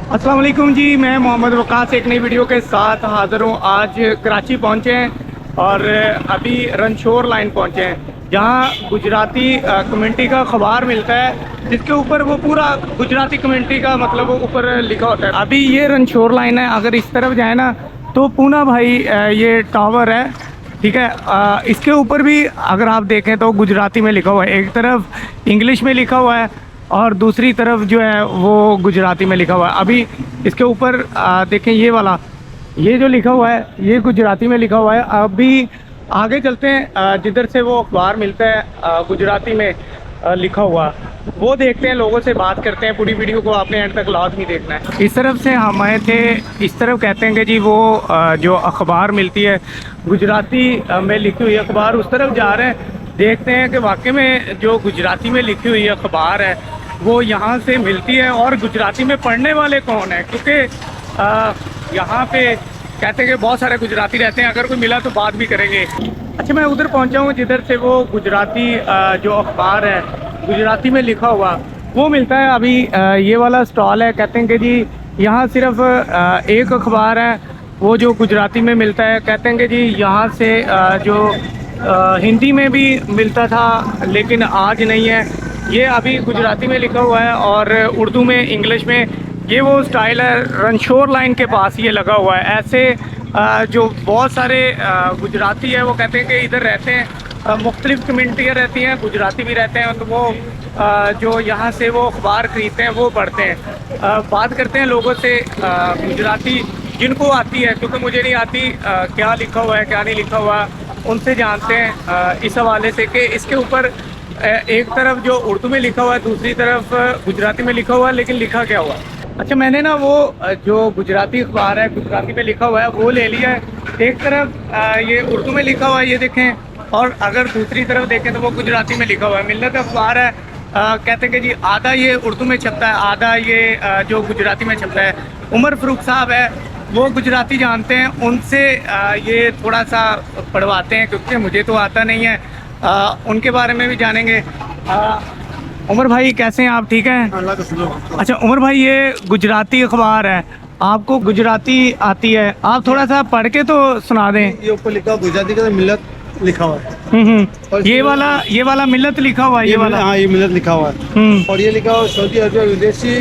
अस्सलाम वालेकुम जी, मैं मोहम्मद वकास एक नई वीडियो के साथ हाज़िर हूँ। आज कराची पहुँचे हैं और अभी रनशोर लाइन पहुँचे हैं, जहाँ गुजराती कम्युनिटी का अखबार मिलता है, जिसके ऊपर वो पूरा गुजराती कम्युनिटी का मतलब ऊपर लिखा होता है। अभी ये रनशोर लाइन है, अगर इस तरफ जाए ना तो पूना भाई ये टावर है, ठीक है। इसके ऊपर भी अगर आप देखें तो गुजराती में लिखा हुआ है, एक तरफ इंग्लिश में लिखा हुआ है और दूसरी तरफ जो है वो गुजराती में लिखा हुआ है। अभी इसके ऊपर देखें ये वाला, ये जो लिखा हुआ है ये गुजराती में लिखा हुआ है। अभी आगे चलते हैं, जिधर से वो अखबार मिलता है गुजराती में लिखा हुआ, वो देखते हैं, लोगों से बात करते हैं। पूरी वीडियो को आपने एंड तक लाजमी देखना है। इस तरफ से हम आए थे, इस तरफ कहते हैं कि जी वो जो अखबार मिलती है गुजराती में लिखी हुई अखबार, उस तरफ जा रहे हैं। देखते हैं कि वाकई में जो गुजराती में लिखी हुई अखबार है वो यहाँ से मिलती है और गुजराती में पढ़ने वाले कौन है, क्योंकि यहाँ पे कहते हैं कि बहुत सारे गुजराती रहते हैं। अगर कोई मिला तो बात भी करेंगे। अच्छा, मैं उधर पहुँचा हूँ जिधर से वो गुजराती जो अखबार है गुजराती में लिखा हुआ वो मिलता है। अभी ये वाला स्टॉल है, कहते हैं कि जी यहाँ सिर्फ एक अखबार है वो जो गुजराती में मिलता है। कहते हैं कि जी यहाँ से जो हिंदी में भी मिलता था लेकिन आज नहीं है, ये अभी गुजराती में लिखा हुआ है और उर्दू में, इंग्लिश में। ये वो स्टाइल है, रनशोर लाइन के पास ये लगा हुआ है। ऐसे जो बहुत सारे गुजराती है वो कहते हैं कि इधर रहते हैं, मुख्तलिफ़ कम्युनिटियाँ रहती हैं, गुजराती भी रहते हैं, तो वो जो यहाँ से वो अखबार ख़रीदते हैं वो पढ़ते हैं। बात करते हैं लोगों से गुजराती जिनको आती है, क्योंकि मुझे नहीं आती क्या लिखा हुआ है क्या नहीं लिखा हुआ, उनसे जानते हैं इस हवाले से कि इसके ऊपर एक तरफ जो उर्दू में लिखा हुआ है, दूसरी तरफ गुजराती में लिखा हुआ है, लेकिन लिखा क्या हुआ। अच्छा, मैंने ना वो जो गुजराती अखबार है गुजराती में लिखा हुआ है वो ले लिया है। एक तरफ ये उर्दू में लिखा हुआ है, ये देखें, और अगर दूसरी तरफ देखें तो वो गुजराती में लिखा हुआ है। मिल्लत अखबार है, कहते हैं कि जी आधा ये उर्दू में छपता है, आधा ये जो गुजराती में छपता है। उमर फ़ारूक साहब है, वो गुजराती जानते हैं, उनसे ये थोड़ा सा पढ़वाते हैं, क्योंकि मुझे तो आता नहीं है। उनके बारे में भी जानेंगे। उमर भाई कैसे हैं आप, ठीक हैं? अल्लाह का शुक्र। अच्छा उमर भाई, ये गुजराती अखबार है, आपको गुजराती आती है, आप थोड़ा सा पढ़ के तो सुना दें। ये ऊपर लिखा गुजराती का मिल्लत लिखा हुआ है। और ये वाला मिल्लत लिखा हुआ है, ये वाला, हाँ ये मिल्लत लिखा हुआ है। और ये लिखा हुआ सऊदी अरबिया विदेशी,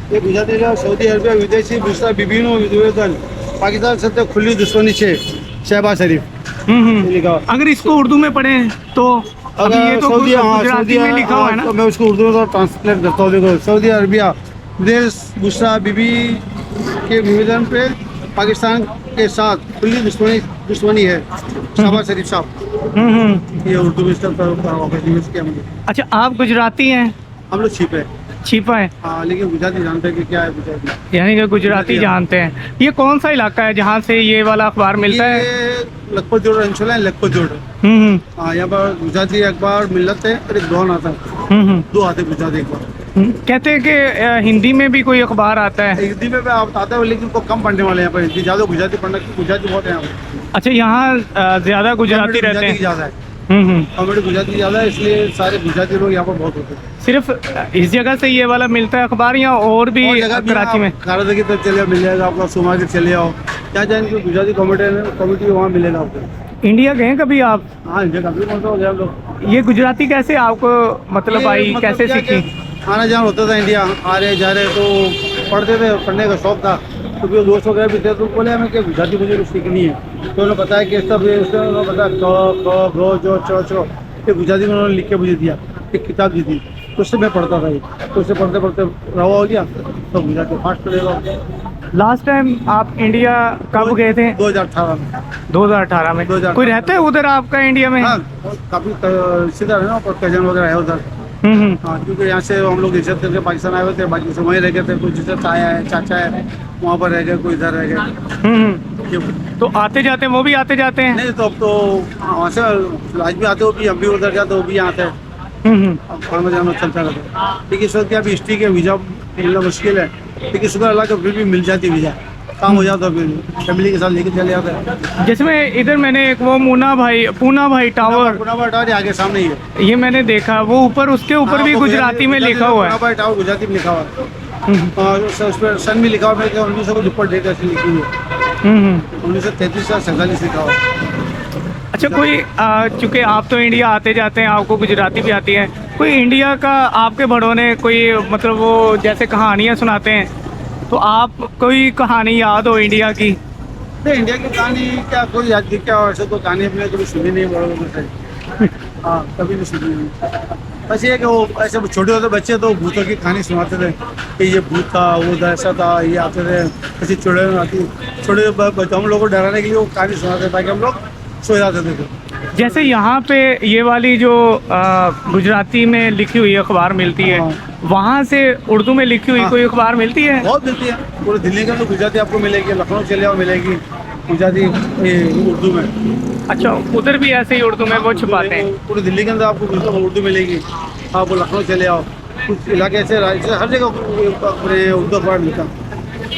ये गुजराती का सऊदी अरबिया विदेशी दूसरा विभिन्न निवेदन पाकिस्तान से खुली दुश्मनी से शहबाज शरीफ लिखा हुआ। अगर इसको उर्दू में पढ़ें तो अभी ये तो गुजराती में लिखा हुआ है ना, तो मैं उसको उर्दू में ट्रांसलेट करता हूँ। देखो, सऊदी अरबिया विदेश बुशरा बीबी के निवेदन पे पाकिस्तान के साथ खुली दुश्मनी है शहबाज शरीफ साहब। ये उर्दू में इसका। अच्छा, आप गुजराती हैं? हम लोग छिपा है, हाँ, लेकिन गुजराती जानते हैं कि क्या है गुजराती, यानी कि गुजराती जानते हैं। ये कौन सा इलाका है जहाँ से ये वाला अखबार मिलता है? लखपत जोड़ अंचल है, लखपत जोड़। हाँ, यहाँ पर गुजराती अखबार मिलते हैं और एक दोन आता है, दो आते गुजराती अखबार। कहते हैं कि हिंदी में भी कोई अखबार आता है। हिंदी में आप आता है, लेकिन को कम पढ़ने वाले यहाँ पर, हिंदी ज़्यादा, गुजराती पढ़ने, गुजराती बहुत है यहाँ पर। अच्छा, यहाँ ज़्यादा गुजराती रहते हैं? ज़्यादा है, कॉमेडी गुजराती ज़्यादा है, इसलिए सारे गुजराती लोग यहाँ पर बहुत होते हैं। सिर्फ इस जगह से ये वाला मिलता है अखबार, या और भी कराची में? कारादा की तरफ चले मिल जाएगा आपका, सोमा के चले आओ, क्या जाएंगे गुजराती कॉमेडी वहाँ मिलेगा आपको। इंडिया गए कभी आप? हाँ, इंडिया काफ़ी कौन सा हो गया हम लोग। ये गुजराती कैसे आपको मतलब आई, कैसे सीखी? आना जाना होता था इंडिया, आ रहे जा रहे तो पढ़ते थे, पढ़ने का शौक था। तो फिर दोस्त वगैरह भी थे, तो बोले हमें कि गुजराती मुझे कुछ सीखनी है। तो उन्होंने बताया कि सब उन्होंने बताया क ख ग जो च ये गुजराती में उन्होंने लिख के मुझे दिया, एक किताब दी थी, तो उससे मैं पढ़ता था। ये तो उससे पढ़ते पढ़ते रवा हो गया, तो गुजराती फास्ट करेगा। लास्ट टाइम आप इंडिया कब गए थे? 2018 में। 2018 में? 2018 कोई रहता है उधर आपका इंडिया में? हाँ, काफ़ी रिश्तेदार है ना, कजन वगैरह है उधर। हाँ, क्योंकि यहाँ से हम लोग इज्जत करके पाकिस्तान आए हुए थे, बाकी से वहीं रह गए थे। कुछ इज्जत आया है, चाचा है वहाँ पर रह गए, कोई इधर रह गए। तो आते जाते, वो भी आते जाते हैं? नहीं, तो अब तो वहाँ से आज भी आते हो, भी हम भी उधर जाते हो, भी आते हैं। अब खाना जाना चलता रहता है। लेकिन इस वक्त अभी हिस्ट्री के वीज़ा मिलना मुश्किल है, लेकिन शुक्र अल्लाह का फिर भी मिल जाती वीज़ा। काम हो जाता है फिर फैमिली के साथ लेके चले जाते हैं। जिसमें इधर मैंने एक वो पूना भाई टावर, पुनाभाई टावर आगे सामने ही है। ये मैंने देखा, वो ऊपर उसके ऊपर भी गुजराती में लिखा हुआ है। पुनाभाई टावर गुजराती में लिखा हुआ है और उस पर सन भी लिखा हुआ है, 1900 डेट ऐसी लिखी हुई है, 1933 से 47 लिखा हुआ है। अच्छा, कोई चूँकि आप तो इंडिया आते जाते हैं, आपको गुजराती भी आती है, कोई इंडिया का आपके बड़ों ने कोई मतलब वो जैसे कहानियाँ सुनाते हैं, तो आप कोई कहानी याद हो इंडिया की? नहीं, इंडिया की कहानी क्या कोई याद की, क्या वैसे तो कहानी अपने कभी सुनी नहीं बड़ों में से। हाँ, कभी नहीं सुनी नहीं। बस ये कि वो ऐसे छोटे होते बच्चे तो भूतों की कहानी सुनाते थे कि ये भूत था, वो ऐसा था, ये आते थे, ऐसी चुड़ैल आती, छोटे बच्चों हम लोग को डराने के लिए वो कहानी सुनाते ताकि हम लोग सो जाते थे। जैसे यहाँ पे ये वाली जो गुजराती में लिखी हुई अखबार मिलती है, वहाँ से उर्दू में लिखी हुई कोई अखबार मिलती है? बहुत मिलती है, पूरे दिल्ली का तो गुजराती आपको मिलेगी, लखनऊ चले जाओ मिलेगी गुजराती उर्दू में। अच्छा, उधर भी ऐसे ही उर्दू में वो छुपाते हैं? पूरे दिल्ली के अंदर आपको उर्दू मिलेगी, आप लखनऊ चले आओ, कुछ इलाके ऐसे हर जगह पूरे उर्दू अखबार मिलता है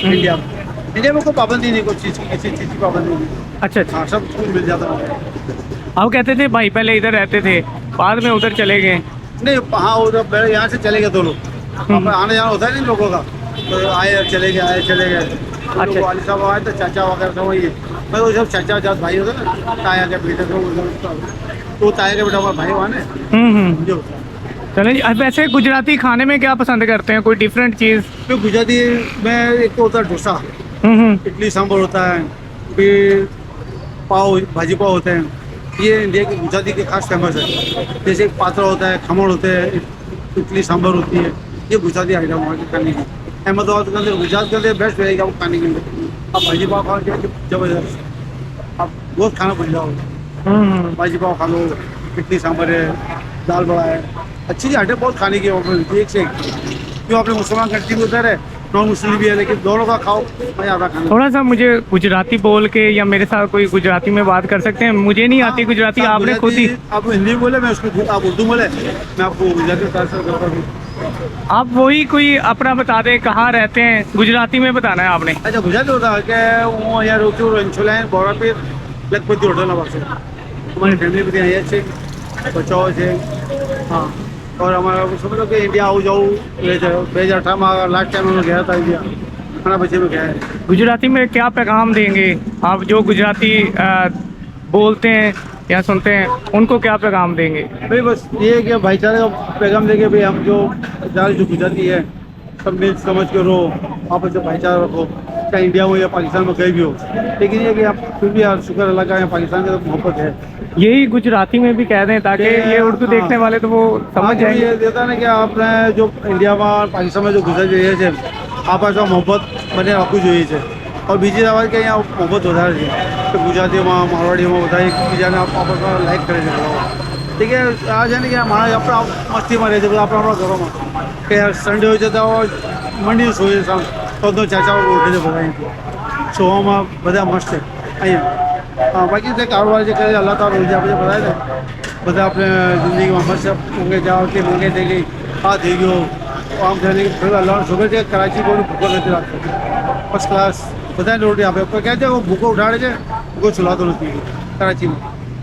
इंडिया में। इंडिया में कोई पाबंदी नहीं, कोई चीज़ की किसी चीज़ की पाबंदी नहीं। अच्छा अच्छा। हाँ, सब कुछ मिल जाता है। आप कहते थे भाई पहले इधर रहते थे, बाद में उधर चले गए? नहीं, हाँ उधर यहाँ से चले गए दो लोग, आने जाना होता है नहीं लोगों का, तो आए चले गए, आए चले गए। अच्छा, वाली साहब आए तो चाचा वगैरह सब वही है, मैं वो सब चाचा जात भाई होते ना, ताया के बेटे तो ताया के बेटा भाई वहाँ ने जो। चलें जी, वैसे गुजराती खाने में क्या पसंद करते हैं, कोई डिफरेंट चीज़? तो गुजराती में एक तो होता है डोसा, इडली सांभर होता है, फिर पाव भाजी पाव होते हैं, ये इंडिया की गुजराती के खास फेमस है। जैसे पात्रा होता है, खमण होते हैं, इडली सांभर होती है, ये गुजराती आइटम वहाँ के खाने की। अहमदाबाद के अंदर गुजरात के अंदर बेस्ट रहेगा वो खाने के लिए। आप भाजी पाव खा के जबरदस्त, आप बहुत खाना भूल जाओगे। भाजी पाव खा लो, इडली सांभर है, दाल बड़ा है, अच्छी आइटम बहुत खाने की है, एक से एक। क्यों अपने मुसलमान कंट्री में उधर है, नॉन मुस्लिम भी है, लेकिन दोनों का खाओ मजा आता खाना। थोड़ा सा मुझे गुजराती बोल के या मेरे साथ कोई गुजराती में बात कर सकते हैं? मुझे नहीं आती गुजराती, आपने खुद ही। आप हिंदी में बोले, मैं उसको आप उर्दू बोले, मैं आपको गुजराती करता हूँ। आप वही कोई अपना बता दें, कहाँ रहते हैं, गुजराती में बताना है आपने। अच्छा, गुजराती होता है क्या? હું અહીંયા રહું છું રણછોડલાઈન બોરાપીર લખપતિ હોટલના પાસે। અમારી ફેમિલી બધી અહીંયા જ છે, બચ્ચાઓ છે। હા, और અમારા સમજો કે ઇન્ડિયા આવું જવું રહે છે। 2018 લાસ્ટ ટાઈમ અમે ગયા હતા ઇન્ડિયા, આના પછી અમે ગયા है। गुजराती में क्या पैगाम देंगे आप, जो गुजराती बोलते हैं या सुनते हैं, उनको क्या पैगाम देंगे? भाई बस ये है कि भाईचारे का पैगाम देंगे भाई, हम जो गुजराती है सब मिल समझ के रहो, आपस में भाईचारा रखो, चाहे इंडिया हो या पाकिस्तान में कहीं भी हो। लेकिन ये कि आप फिर भी यार शुक्र अल्लाह का, पाकिस्तान की तो मोहब्बत है। यही गुजराती में भी कह दें ताकि ये उर्दू देखने वाले तो वो समझ जाएंगे। ये देता ना कि आपने जो इंडिया में पाकिस्तान में जो गुजराती है आपस में मोहब्बत बने रखવું જોઈએ છે। और બીજી વાત કે અહીંયા મોહબ્બત વધારે છે કે ગુજરાતીઓમાં મારવાડીઓમાં બધા એકબીજાને આપસમાં લાઈક કરે છે બધા। ठीक है, આ છે ને કે માણસ આપણે મસ્તીમાં રહે છે બધા આપણે આપણા ઘરોમાં, કે સન્ડે હોય છે તો મંડી સોય તો ચાચાઓ ઉઠે છે બધા અહીંથી સોવામાં બધા મસ્ત છે અહીંયા। हाँ, बाकी से कारोबार जो करे अल्लाह ताला रोज़ी आपने बताया था, બધા આપણે જિંદગીમાં મસ્ત ઊંઘે જાઓ કે ઊંઘે થઈ ગઈ, આ થઈ ગયો, આમ થઈ ગઈ, फिर अल्लाह शुक्र છે કરાચી કોઈ ભૂખો નથી રાખતો, ફર્સ્ટ ક્લાસ બધાને રોટી આપે। કોઈ કહે છે वो ભૂખો ઉઠાડે છે, ભૂખો સુલાતો નથી કરાચીમાં।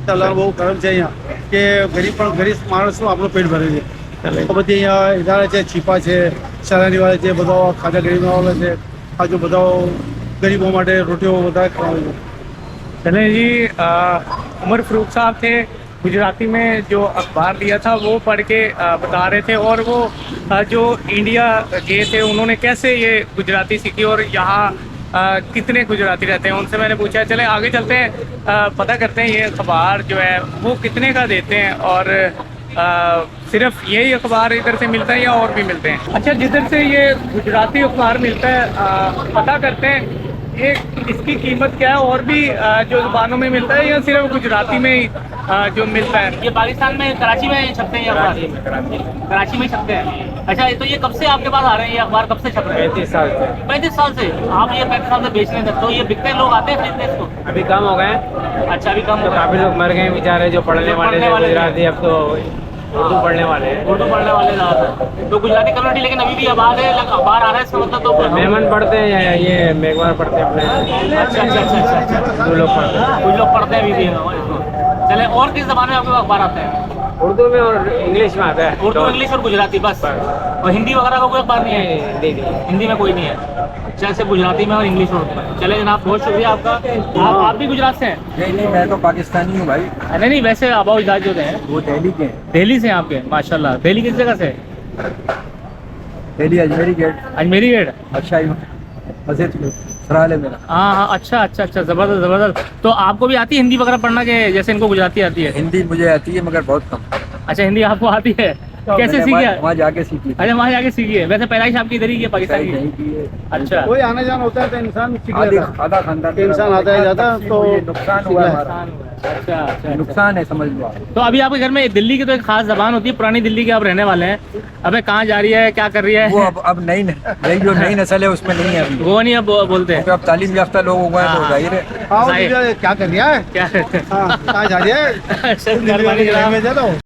તો અલ્લાહનો બહુ કરમ છે અહીંયા કે ગરીબ માણસનું આપણું પેટ ભરે છે। તો બધી અહીંયા ઇધારા છે, છીપા છે, સરાનીવાળા છે, બધા ખાધા ગરીબવાળા છે, આ જો બધા ગરીબો માટે રોટીઓ બધા ખવાવે છે। चले जी, उमर फ़रूक साहब थे, गुजराती में जो अखबार दिया था वो पढ़ के बता रहे थे, और वो जो इंडिया गए थे उन्होंने कैसे ये गुजराती सीखी और यहाँ कितने गुजराती रहते हैं, उनसे मैंने पूछा। चले आगे चलते हैं, पता करते हैं ये अखबार जो है वो कितने का देते हैं, और सिर्फ यही अखबार इधर से मिलता है या और भी मिलते हैं? अच्छा, जिधर से ये गुजराती अखबार मिलता है पता करते हैं ये इसकी कीमत क्या है, और भी जो ज़ुबानों में मिलता है या सिर्फ गुजराती में ही जो मिलता है? ये पाकिस्तान में कराची में छपते हैं ये अखबार, कराची में छपते हैं। अच्छा, तो ये कब से आपके पास आ रहे हैं, ये अखबार कब से छप रहे हैं? 35 साल से। 35 साल से आप ये 35 साल से बेचने तक, तो ये बिकते लोग आते हैं खरीदने इसको? अभी कम हो गए, अच्छा, अभी कम तो हो गया। काफी लोग मर गए बेचारे जो पढ़ने वाले थे गुजराती, अब तो उर्दू पढ़ने वाले ज़्यादातर। तो गुजराती कम्युनिटी लेकिन अभी भी आबाद है, बाहर आ रहा है इसका मतलब तो मेमन पढ़ते हैं, ये मेघवार पढ़ते हैं अपने। अच्छा अच्छा अच्छा अच्छा अच्छा, दो लोग पढ़ते हैं, कुछ लोग पढ़ते हैं अभी भी इसको। चले, और किस ज़बान में आपके पास अखबार आते हैं? उर्दू में और इंग्लिश में आता है। उर्दू, इंग्लिश और गुजराती बस। और हिंदी वगैरह का कोई अखबार नहीं है? हिंदी नहीं। हिंदी में कोई नहीं है। अच्छा, सिर्फ गुजराती में और इंग्लिश और उर्दू में। चले जनाब, बहुत शुक्रिया आपका। आप भी गुजरात से हैं? नहीं, मैं तो पाकिस्तानी हूँ भाई। नहीं नहीं, वैसे आबा इजाज जो हैं वो दिल्ली के, दिल्ली से हैं आपके, माशाल्लाह। दिल्ली किस जगह से? दिल्ली अजमेरी गेट। अजमेरी गेट। अच्छा मस्जिद सराल है मेरा। हाँ हाँ, अच्छा अच्छा अच्छा, ज़बरदस्त ज़बरदस्त। तो आपको भी आती है हिंदी वगैरह पढ़ना के, जैसे इनको गुजराती आती है? हिंदी मुझे आती है मगर बहुत कम। अच्छा, हिंदी आपको आती है? कैसे सीखी है? वहाँ जाके सीखी। अच्छा, वहाँ जाके सीखी है। वैसे पैदाइश आपकी इधर ही है, पाकिस्तान की? नहीं की है। अच्छा, कोई आना जाना होता है तो इंसान सीख आधा लेता है। आधा खानदान इंसान आता है जाता है तो मुझे नुकसान हुआ हमारा। अच्छा अच्छा। नुकसान है, समझ लो आप। तो अभी आपके घर में दिल्ली की तो एक खास जबान होती है, पुरानी दिल्ली के आप रहने वाले हैं। अबे कहाँ जा रही है, क्या कर रही है? वो अब नई जो नई नस्ल है उसमें नहीं है अभी, वो नहीं अब बोलते हैं। क्योंकि अब तालीम याफ्ता लोग हो गए हैं, तो जाहिर है। आओ जाहिर। क्या कर रहा है? क्या हाँ, कहाँ जा रही है? अच्छा, मेहरबानी जनाब। में जा रहा हूँ।